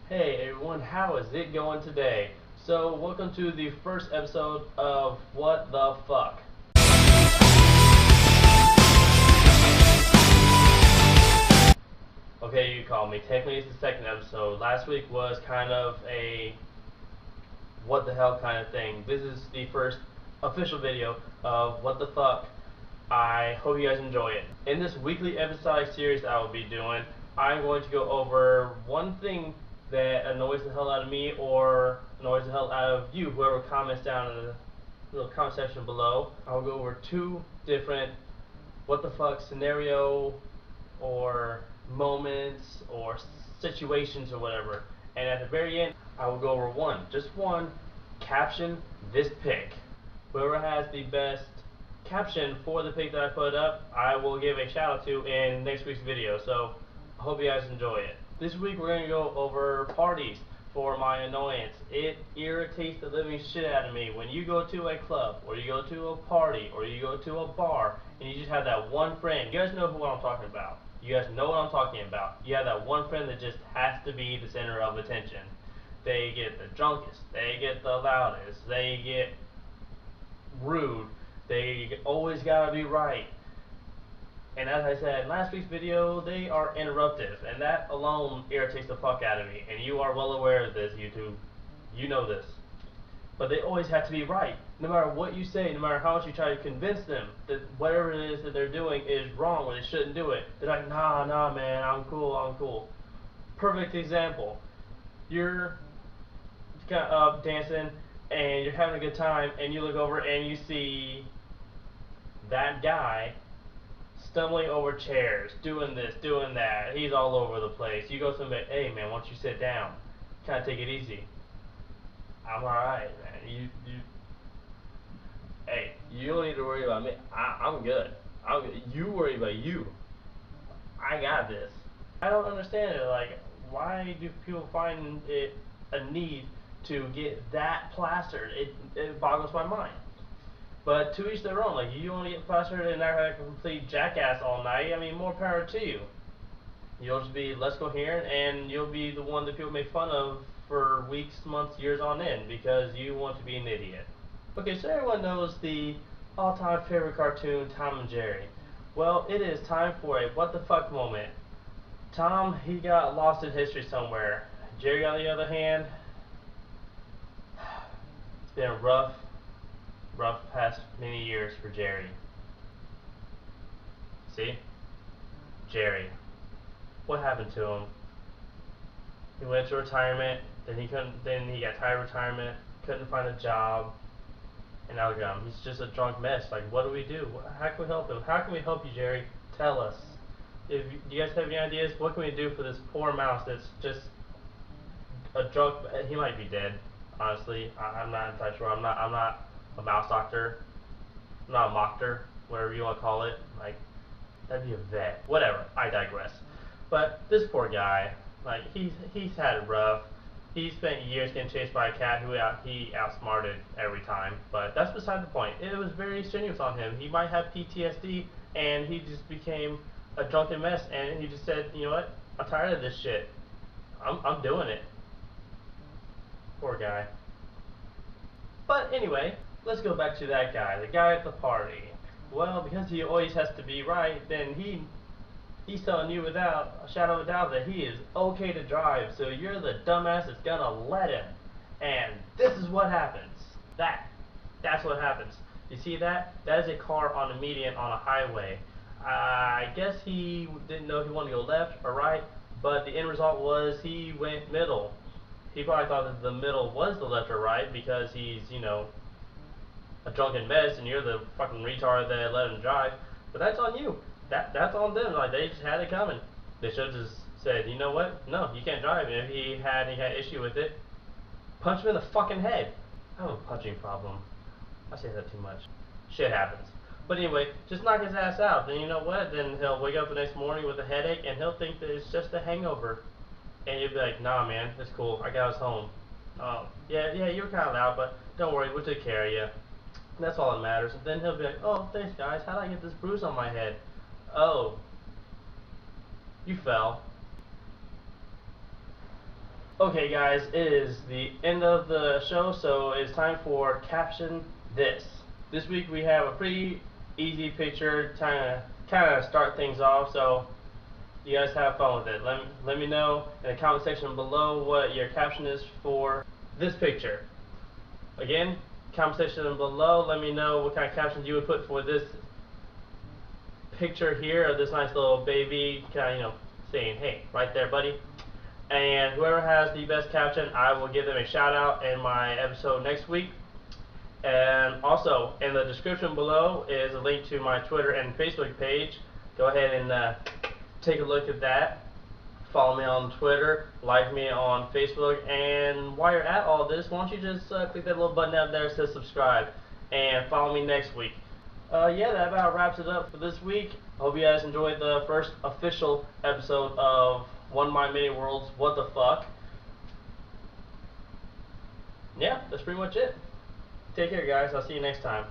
Hey everyone, how is it going today? So, welcome to the first episode of What the Fuck. Okay, you call me. Technically, it's the second episode. Last week was kind of a what the hell kind of thing. This is the first official video of What the Fuck. I hope you guys enjoy it. In this weekly episodic series I will be doing, I'm going to go over one thing that annoys the hell out of me or annoys the hell out of you, whoever comments down in the little comment section below. I'll go over two different what the fuck scenario or moments or situations or whatever. And at the very end, I will go over one, just one, caption this pic. Whoever has the best caption for the pic that I put up, I will give a shout out to in next week's video. So I hope you guys enjoy it. This week we're going to go over parties for my annoyance. It irritates the living shit out of me when you go to a club or you go to a party or you go to a bar and you just have that one friend. You guys know what I'm talking about. You guys know what I'm talking about. You have that one friend that just has to be the center of attention. They get the drunkest, they get the loudest, they get rude, they always gotta be right. And as I said in last week's video, they are interruptive, and that alone irritates the fuck out of me. And you are well aware of this, YouTube. You know this. But they always have to be right. No matter what you say, no matter how much you try to convince them that whatever it is that they're doing is wrong or they shouldn't do it, they're like, nah, man, I'm cool. Perfect example. You're dancing, and you're having a good time, and you look over and you see that guy stumbling over chairs, doing this, doing that. He's all over the place. You go to him, hey man, why don't you sit down? Kind of take it easy. I'm alright, man. Hey, you don't need to worry about me. I'm good. You worry about you. I got this. I don't understand it. Like, why do people find it a need to get that plastered? It boggles my mind. But to each their own. Like, you want to get plastered and act like a complete jackass all night, I mean, more power to you. You'll just be less coherent, and you'll be the one that people make fun of for weeks, months, years on end, because you want to be an idiot. Okay, so everyone knows the all-time favorite cartoon, Tom and Jerry. Well, it is time for a what the fuck moment. Tom, he got lost in history somewhere. Jerry, on the other hand, it's been a rough past many years for Jerry. See? Jerry. What happened to him? He went to retirement, then he got tired of retirement, couldn't find a job, and now look at him. He's just a drunk mess. Like, what do we do? How can we help him? How can we help you, Jerry? Tell us. Do you guys have any ideas? What can we do for this poor mouse that's just a drunk? He might be dead, honestly. I'm not entirely sure. I'm not a mouse doctor. I'm not a doctor, whatever you want to call it. Like, that'd be a vet. Whatever. I digress. But this poor guy, like, he's had it rough. He spent years getting chased by a cat who he outsmarted every time. But that's beside the point. It was very strenuous on him. He might have PTSD, and he just became a drunken mess. And he just said, you know what? I'm tired of this shit. I'm doing it. Poor guy. But anyway, let's go back to that guy, the guy at the party. Well, because he always has to be right, then he's telling you without a shadow of a doubt that he is okay to drive, so you're the dumbass that's gonna let him. And this is what happens. That's what happens. You see that? That is a car on a median on a highway. I guess he didn't know if he wanted to go left or right, but the end result was he went middle. He probably thought that the middle was the left or right because he's, you know, a drunken mess and you're the fucking retard that let him drive. But that's on you. That's on them. Like, they just had it coming. They should have just said, you know what? No, you can't drive. And if he had issue with it, punch him in the fucking head. I have a punching problem. I say that too much. Shit happens. But anyway, just knock his ass out. Then you know what? Then he'll wake up the next morning with a headache and he'll think that it's just a hangover. And you'll be like, nah, man, it's cool. I got us home. Yeah, you were kind of loud, but don't worry, we'll take care of you. That's all that matters. And then he'll be like, oh, thanks, guys. How did I get this bruise on my head? Oh, you fell. Okay, guys, it is the end of the show, so it's time for Caption This. This week we have a pretty easy picture, kind of start things off. So you guys have fun with it. Let me know in the comment section below what your caption is for this picture. Again, comment section below. Let me know what kind of captions you would put for this picture here of this nice little baby, kind of saying, "Hey, right there, buddy." And whoever has the best caption, I will give them a shout out in my episode next week. And also, in the description below is a link to my Twitter and Facebook page. Go ahead and take a look at that. Follow me on Twitter, like me on Facebook, and while you're at all this, why don't you just click that little button out there that says subscribe, and follow me next week. Yeah, that about wraps it up for this week. Hope you guys enjoyed the first official episode of One of My Many Worlds, What the Fuck. Yeah, that's pretty much it. Take care, guys. I'll see you next time.